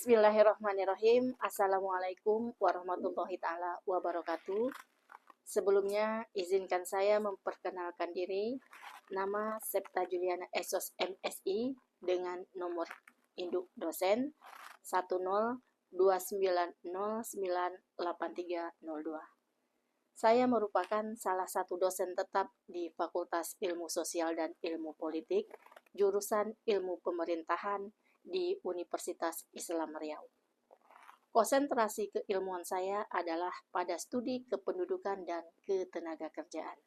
Bismillahirrahmanirrahim. Assalamualaikum warahmatullahi ta'ala wabarakatuh. Sebelumnya, izinkan saya memperkenalkan diri. Nama Septa Juliana Esos MSI dengan nomor induk dosen 102909832. Saya merupakan salah satu dosen tetap di Fakultas Ilmu Sosial dan Ilmu Politik, jurusan Ilmu Pemerintahan di Universitas Islam Riau. Konsentrasi keilmuan saya adalah pada studi kependudukan dan ketenagakerjaan.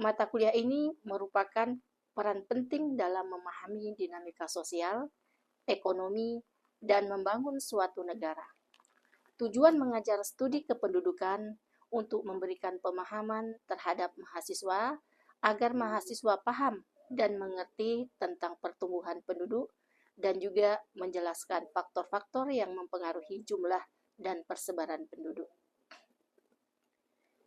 Mata kuliah ini merupakan peran penting dalam memahami dinamika sosial, ekonomi, dan membangun suatu negara. Tujuan mengajar studi kependudukan untuk memberikan pemahaman terhadap mahasiswa agar mahasiswa paham dan mengerti tentang pertumbuhan penduduk dan juga menjelaskan faktor-faktor yang mempengaruhi jumlah dan persebaran penduduk.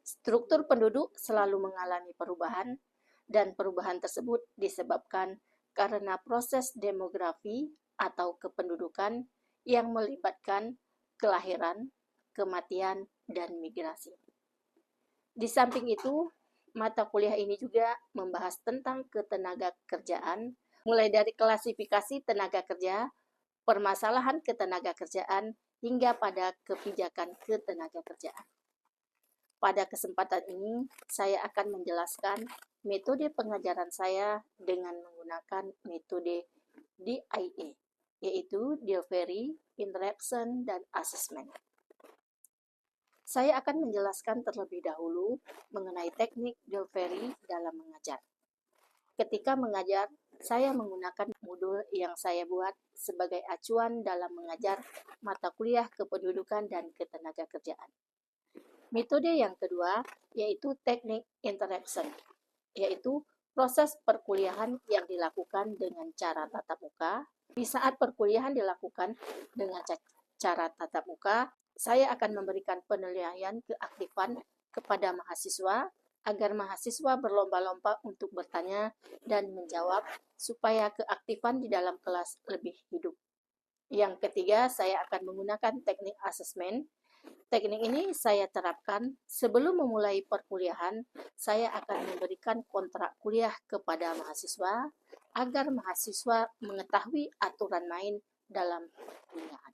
Struktur penduduk selalu mengalami perubahan dan perubahan tersebut disebabkan karena proses demografi atau kependudukan yang melibatkan kelahiran, kematian, dan migrasi. Di samping itu, mata kuliah ini juga membahas tentang ketenagakerjaan, mulai dari klasifikasi tenaga kerja, permasalahan ketenagakerjaan, hingga pada kebijakan ketenagakerjaan. Pada kesempatan ini, saya akan menjelaskan metode pengajaran saya dengan menggunakan metode DIA, yaitu Delivery, Interaction, dan Assessment. Saya akan menjelaskan terlebih dahulu mengenai teknik delivery dalam mengajar. Ketika mengajar, saya menggunakan modul yang saya buat sebagai acuan dalam mengajar mata kuliah kependudukan dan ketenagakerjaan. Metode yang kedua yaitu teknik interaction, yaitu proses perkuliahan yang dilakukan dengan cara tatap muka. Di saat perkuliahan dilakukan dengan cara tatap muka, saya akan memberikan penilaian keaktifan kepada mahasiswa agar mahasiswa berlomba-lomba untuk bertanya dan menjawab supaya keaktifan di dalam kelas lebih hidup. Yang ketiga, saya akan menggunakan teknik asesmen. Teknik ini saya terapkan sebelum memulai perkuliahan. Saya akan memberikan kontrak kuliah kepada mahasiswa agar mahasiswa mengetahui aturan main dalam perkuliahan.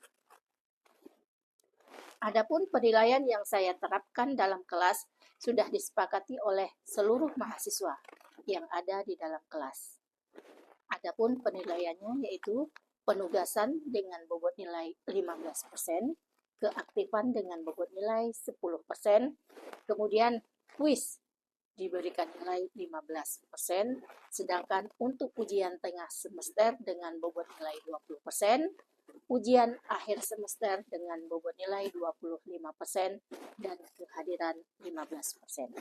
Adapun penilaian yang saya terapkan dalam kelas sudah disepakati oleh seluruh mahasiswa yang ada di dalam kelas. Adapun penilaiannya yaitu penugasan dengan bobot nilai 15%, keaktifan dengan bobot nilai 10%, kemudian kuis diberikan nilai 15%, sedangkan untuk ujian tengah semester dengan bobot nilai 20%, ujian akhir semester dengan bobot nilai 25% dan kehadiran 15%.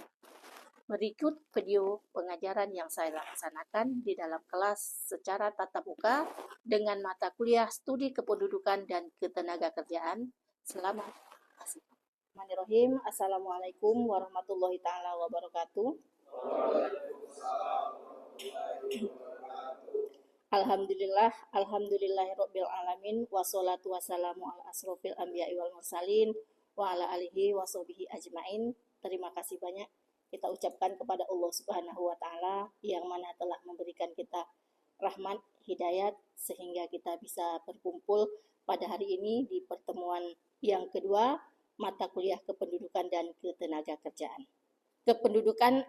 Berikut video pengajaran yang saya laksanakan di dalam kelas secara tatap muka dengan mata kuliah studi kependudukan dan ketenagakerjaan. Selamat kasih. Bismillahirrahmanirrahim. Assalamualaikum warahmatullahi ta'ala wabarakatuh. Alhamdulillahirrabbilalamin, wassalatu wassalamu ala asrofil anbiya'i wal mursalin wa ala alihi wa sahbihi ajmain. Terima kasih banyak kita ucapkan kepada Allah Subhanahu wa Ta'ala yang mana telah memberikan kita rahmat, hidayat, sehingga kita bisa berkumpul pada hari ini di pertemuan yang kedua mata kuliah kependudukan dan ketenagakerjaan. Kependudukan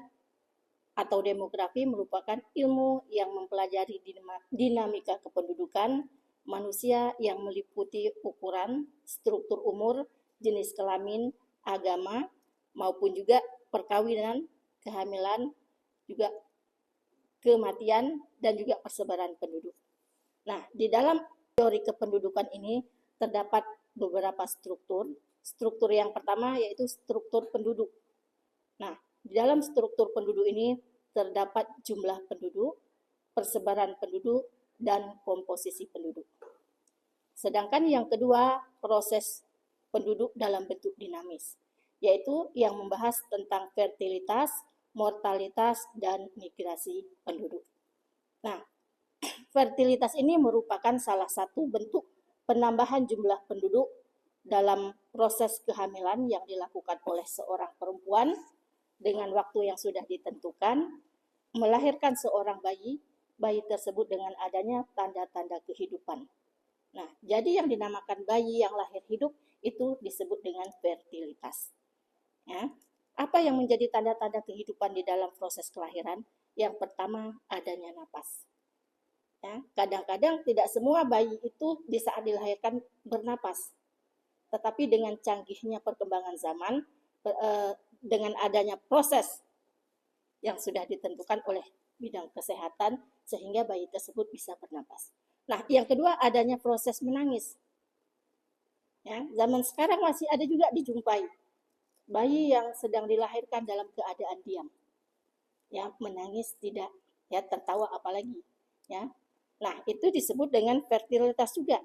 atau demografi merupakan ilmu yang mempelajari dinamika kependudukan manusia yang meliputi ukuran, struktur umur, jenis kelamin, agama, maupun juga perkawinan, kehamilan, juga kematian, dan juga persebaran penduduk. Nah, di dalam teori kependudukan ini terdapat beberapa struktur. Struktur yang pertama yaitu struktur penduduk. Nah, di dalam struktur penduduk ini terdapat jumlah penduduk, persebaran penduduk, dan komposisi penduduk. Sedangkan yang kedua, proses penduduk dalam bentuk dinamis, yaitu yang membahas tentang fertilitas, mortalitas, dan migrasi penduduk. Nah, fertilitas ini merupakan salah satu bentuk penambahan jumlah penduduk dalam proses kehamilan yang dilakukan oleh seorang perempuan dengan waktu yang sudah ditentukan, melahirkan seorang bayi, bayi tersebut dengan adanya tanda-tanda kehidupan. Nah, jadi yang dinamakan bayi yang lahir hidup itu disebut dengan fertilitas. Ya. Apa yang menjadi tanda-tanda kehidupan di dalam proses kelahiran? Yang pertama, adanya napas. Ya, kadang-kadang tidak semua bayi itu di saat dilahirkan bernapas. Tetapi dengan canggihnya perkembangan zaman, dengan adanya proses yang sudah ditentukan oleh bidang kesehatan, sehingga bayi tersebut bisa bernapas. Nah, yang kedua adanya proses menangis. Ya, zaman sekarang masih ada juga dijumpai bayi yang sedang dilahirkan dalam keadaan diam. Ya, menangis tidak, ya tertawa apalagi, ya. Nah, itu disebut dengan fertilitas juga.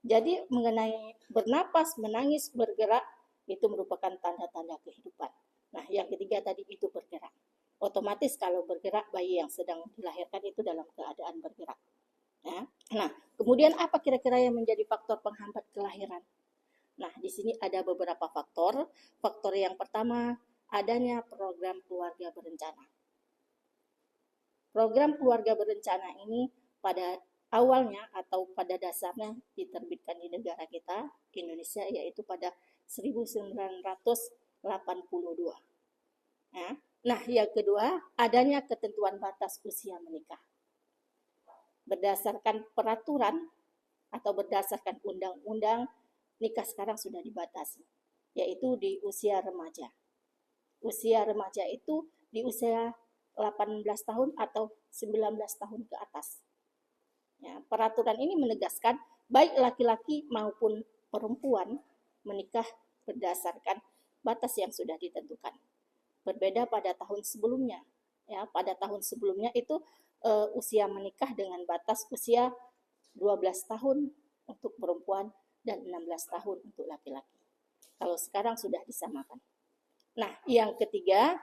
Jadi mengenai bernapas, menangis, bergerak, itu merupakan tanda-tanda kehidupan. Nah, yang ketiga tadi itu bergerak. Otomatis kalau bergerak, bayi yang sedang dilahirkan itu dalam keadaan bergerak. Ya. Nah, kemudian apa kira-kira yang menjadi faktor penghambat kelahiran? Nah, di sini ada beberapa faktor. Faktor yang pertama, adanya program keluarga berencana. Program keluarga berencana ini pada awalnya atau pada dasarnya diterbitkan di negara kita, Indonesia, yaitu pada 1982. Ya. Nah, yang kedua, adanya ketentuan batas usia menikah. Berdasarkan peraturan atau berdasarkan undang-undang, nikah sekarang sudah dibatasi, yaitu di usia remaja. Usia remaja itu di usia 18 tahun atau 19 tahun ke atas. Ya, peraturan ini menegaskan baik laki-laki maupun perempuan menikah berdasarkan batas yang sudah ditentukan. Berbeda pada tahun sebelumnya. Ya, pada tahun sebelumnya itu usia menikah dengan batas usia 12 tahun untuk perempuan dan 16 tahun untuk laki-laki. Kalau sekarang sudah disamakan. Nah, yang ketiga,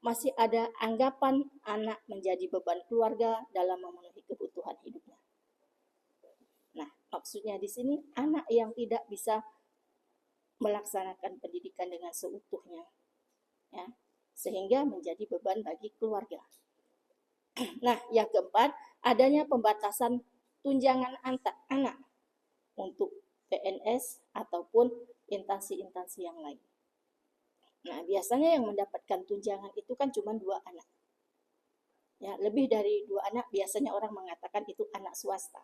masih ada anggapan anak menjadi beban keluarga dalam memenuhi kebutuhan hidupnya. Nah, maksudnya di sini anak yang tidak bisa melaksanakan pendidikan dengan seutuhnya, ya, sehingga menjadi beban bagi keluarga. Nah, yang keempat, adanya pembatasan tunjangan anak untuk PNS ataupun instansi-instansi yang lain. Nah, biasanya yang mendapatkan tunjangan itu kan cuma 2 anak. Ya, lebih dari 2 anak biasanya orang mengatakan itu anak swasta,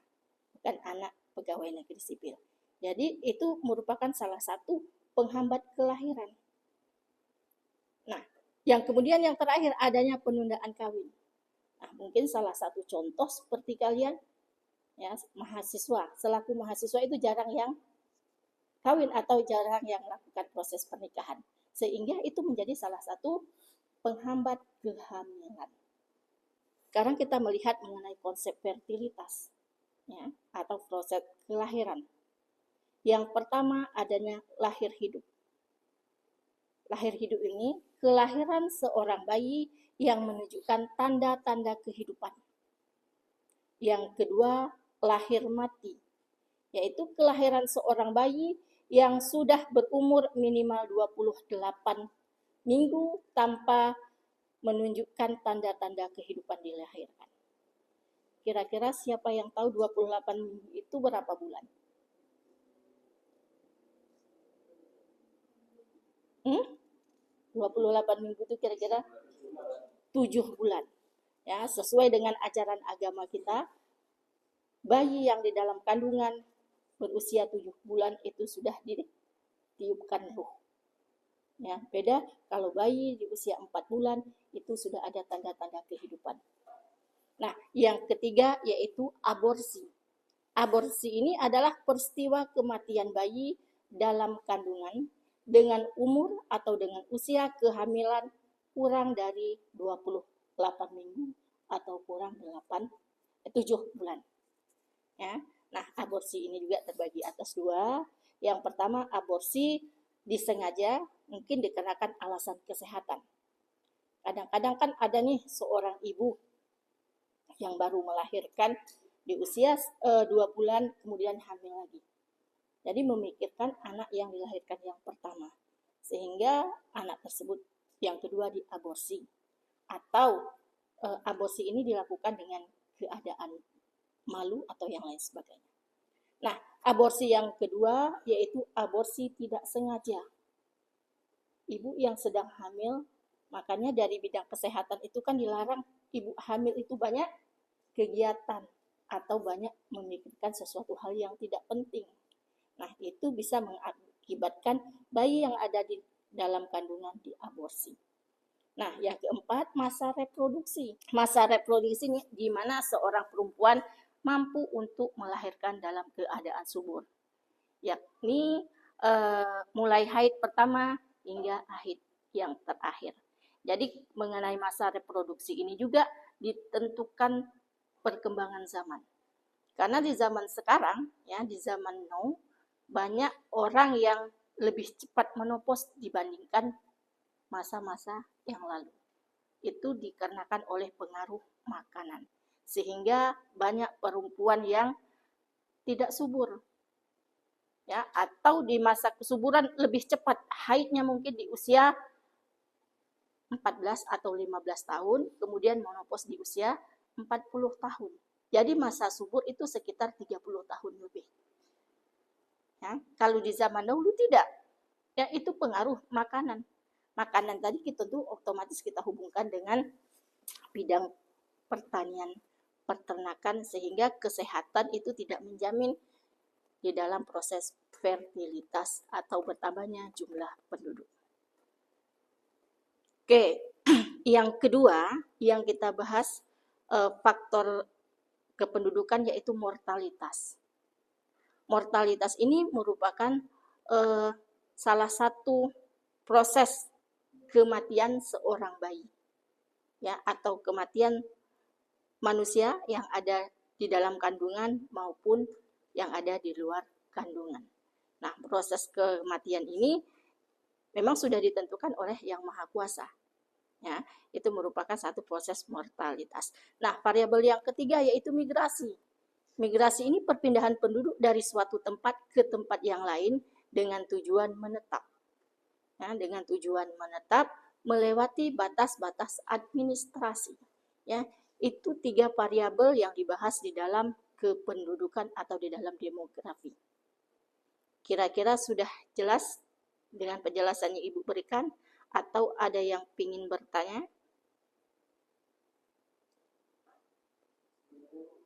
bukan anak pegawai negeri sipil. Jadi itu merupakan salah satu penghambat kelahiran. Nah, yang kemudian yang terakhir adanya penundaan kawin. Nah, mungkin salah satu contoh seperti kalian, ya, mahasiswa, selaku mahasiswa itu jarang yang kawin atau jarang yang melakukan proses pernikahan. Sehingga itu menjadi salah satu penghambat kehamilan. Sekarang kita melihat mengenai konsep fertilitas, ya, atau proses kelahiran. Yang pertama adanya lahir hidup. Lahir hidup ini kelahiran seorang bayi yang menunjukkan tanda-tanda kehidupan. Yang kedua, lahir mati, yaitu kelahiran seorang bayi yang sudah berumur minimal 28 minggu tanpa menunjukkan tanda-tanda kehidupan dilahirkan. Kira-kira siapa yang tahu 28 minggu itu berapa bulan? 28 minggu itu kira-kira 7 bulan. Ya, sesuai dengan ajaran agama kita, bayi yang di dalam kandungan berusia 7 bulan itu sudah ditiupkan ruh. Ya, beda kalau bayi di usia 4 bulan itu sudah ada tanda-tanda kehidupan. Nah, yang ketiga yaitu aborsi. Aborsi ini adalah peristiwa kematian bayi dalam kandungan dengan umur atau dengan usia kehamilan kurang dari 28 minggu atau kurang 7 bulan. Ya. Nah, aborsi ini juga terbagi atas 2. Yang pertama, aborsi disengaja, mungkin dikarenakan alasan kesehatan. Kadang-kadang kan ada nih seorang ibu yang baru melahirkan di usia 2 bulan kemudian hamil lagi. Jadi memikirkan anak yang dilahirkan yang pertama, sehingga anak tersebut yang kedua diaborsi, atau aborsi ini dilakukan dengan keadaan malu atau yang lain sebagainya. Nah, aborsi yang kedua yaitu aborsi tidak sengaja. Ibu yang sedang hamil, makanya dari bidang kesehatan itu kan dilarang ibu hamil itu banyak kegiatan atau banyak memikirkan sesuatu hal yang tidak penting. Nah, itu bisa mengakibatkan bayi yang ada di dalam kandungan diaborsi. Nah, yang keempat, masa reproduksi. Masa reproduksi ini di mana seorang perempuan mampu untuk melahirkan dalam keadaan subur, yakni mulai haid pertama hingga haid yang terakhir. Jadi mengenai masa reproduksi ini juga ditentukan perkembangan zaman. Karena di zaman sekarang, ya di zaman now, banyak orang yang lebih cepat menopause dibandingkan masa-masa yang lalu. Itu dikarenakan oleh pengaruh makanan. Sehingga banyak perempuan yang tidak subur. Ya, atau di masa kesuburan lebih cepat, haidnya mungkin di usia 14 atau 15 tahun, kemudian menopause di usia 40 tahun. Jadi masa subur itu sekitar 30 tahun lebih. Ya, kalau di zaman dahulu tidak. Ya, itu pengaruh makanan. Makanan tadi kita tuh otomatis kita hubungkan dengan bidang pertanian, peternakan, sehingga kesehatan itu tidak menjamin di dalam proses fertilitas atau bertambahnya jumlah penduduk. Oke, yang kedua yang kita bahas faktor kependudukan yaitu mortalitas. Mortalitas ini merupakan salah satu proses kematian seorang bayi, ya, atau kematian manusia yang ada di dalam kandungan maupun yang ada di luar kandungan. Nah, proses kematian ini memang sudah ditentukan oleh Yang Maha Kuasa. Ya, itu merupakan satu proses mortalitas. Nah, variabel yang ketiga yaitu migrasi. Migrasi ini perpindahan penduduk dari suatu tempat ke tempat yang lain dengan tujuan menetap. Ya, dengan tujuan menetap melewati batas-batas administrasi. Ya, itu 3 variabel yang dibahas di dalam kependudukan atau di dalam demografi. Kira-kira sudah jelas dengan penjelasannya Ibu berikan atau ada yang ingin bertanya?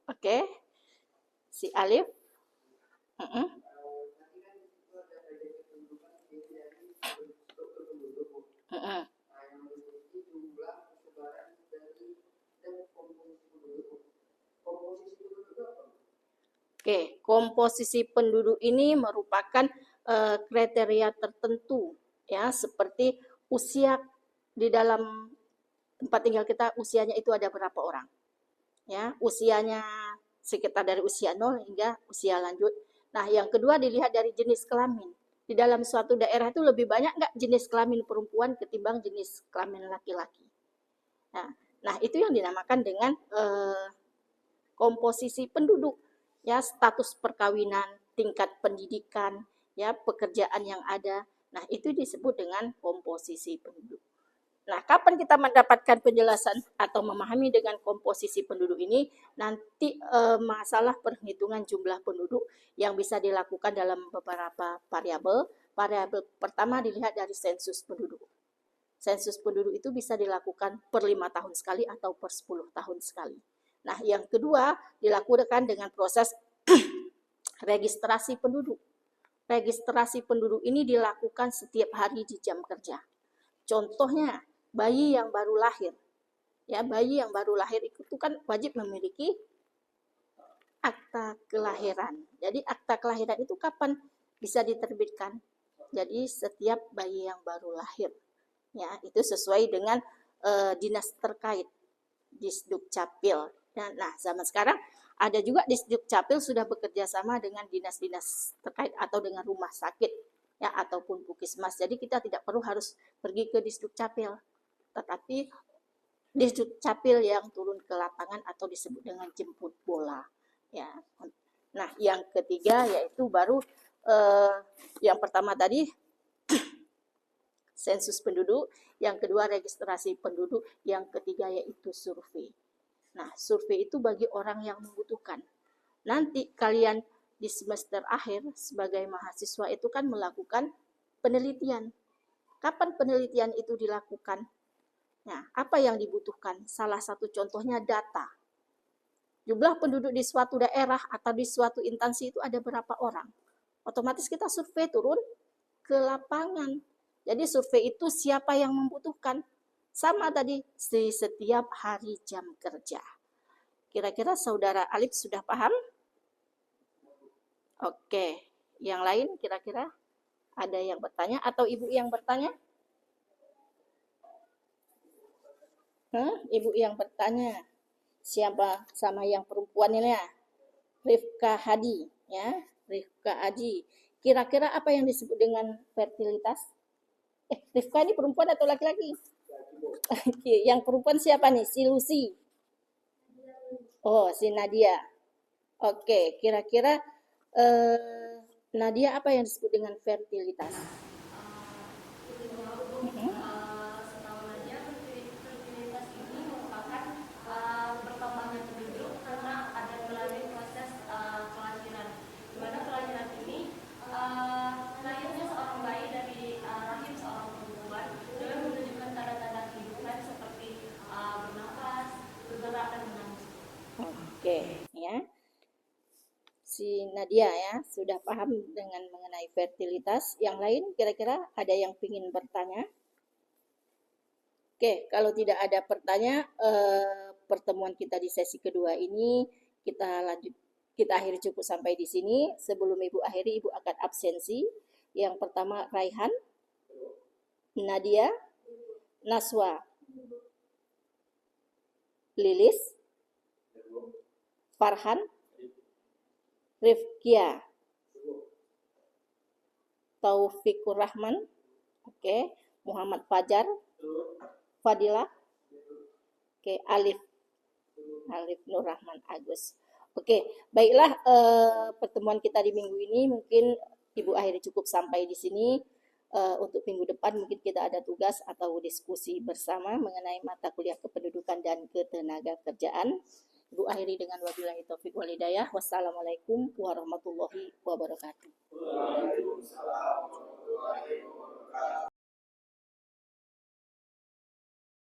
Oke. Si Alif. Oke, komposisi penduduk ini merupakan kriteria tertentu, ya, seperti usia di dalam tempat tinggal kita, usianya itu ada berapa orang, ya, usianya sekitar dari usia 0 hingga usia lanjut. Nah, yang kedua dilihat dari jenis kelamin. Di dalam suatu daerah itu lebih banyak nggak jenis kelamin perempuan ketimbang jenis kelamin laki-laki. Nah, itu yang dinamakan dengan komposisi penduduk, ya, status perkawinan, tingkat pendidikan, ya, pekerjaan yang ada. Nah, itu disebut dengan komposisi penduduk. Nah, kapan kita mendapatkan penjelasan atau memahami dengan komposisi penduduk ini? Nanti masalah perhitungan jumlah penduduk yang bisa dilakukan dalam beberapa variabel. Variabel pertama dilihat dari sensus penduduk. Sensus penduduk itu bisa dilakukan per 5 tahun sekali atau per 10 tahun sekali. Nah, yang kedua dilakukan dengan proses registrasi penduduk. Registrasi penduduk ini dilakukan setiap hari di jam kerja. Contohnya, bayi yang baru lahir. Ya, bayi yang baru lahir itu kan wajib memiliki akta kelahiran. Jadi akta kelahiran itu kapan bisa diterbitkan? Jadi setiap bayi yang baru lahir. Ya, itu sesuai dengan dinas terkait, Disdukcapil. Nah, zaman sekarang ada juga Disdukcapil sudah bekerja sama dengan dinas-dinas terkait atau dengan rumah sakit, ya, ataupun Puskesmas. Jadi kita tidak perlu harus pergi ke Disdukcapil, tetapi Disdukcapil yang turun ke lapangan atau disebut dengan jemput bola. Ya. Nah, yang ketiga yaitu baru yang pertama tadi sensus penduduk, yang kedua registrasi penduduk, yang ketiga yaitu survei. Nah, survei itu bagi orang yang membutuhkan. Nanti kalian di semester akhir sebagai mahasiswa itu kan melakukan penelitian. Kapan penelitian itu dilakukan? Nah, apa yang dibutuhkan? Salah satu contohnya data. Jumlah penduduk di suatu daerah atau di suatu instansi itu ada berapa orang? Otomatis kita survei turun ke lapangan. Jadi survei itu siapa yang membutuhkan. Sama tadi, di setiap hari jam kerja. Kira-kira saudara Alif sudah paham? Oke, yang lain kira-kira ada yang bertanya atau ibu yang bertanya? Ibu yang bertanya. Siapa sama yang perempuan ini ya? Rifka Hadi, ya. Rifka Hadi. Kira-kira apa yang disebut dengan fertilitas? Rifka ini perempuan atau laki-laki? Yang perempuan siapa nih? Si Lucy. Oh, si Nadia. Oke, kira-kira Nadia apa yang disebut dengan fertilitas? Setahu aja fertilitas ini merupakan perkembangan penduduk karena ada melalui proses kelahiran. Di mana kelahiran ini lahirnya seorang bayi dari rahim seorang perempuan dengan menunjukkan tanda-tanda kehidupan seperti bernafas, bergerak dan menangis. Oke, ya. Si Nadia ya sudah paham dengan mengenai fertilitas. Yang lain kira-kira ada yang ingin bertanya? Oke, kalau tidak ada pertanyaan, pertemuan kita di sesi kedua ini kita akhiri cukup sampai di sini. Sebelum Ibu akhiri, Ibu akan absensi. Yang pertama Raihan, Nadia, Naswa, Lilis, Farhan, Rifkia, Taufikur Rahman, oke, Muhammad Fajar, Fadilah, oke, Alif Nur Rahman Agus. Oke, baiklah pertemuan kita di minggu ini mungkin Ibu akhiri cukup sampai di sini. Untuk minggu depan mungkin kita ada tugas atau diskusi bersama mengenai mata kuliah kependudukan dan ketenaga kerjaan. Ibu akhiri dengan wabillahi taufik wal hidayah. Wassalamualaikum warahmatullahi wabarakatuh. Waalaikumsalam.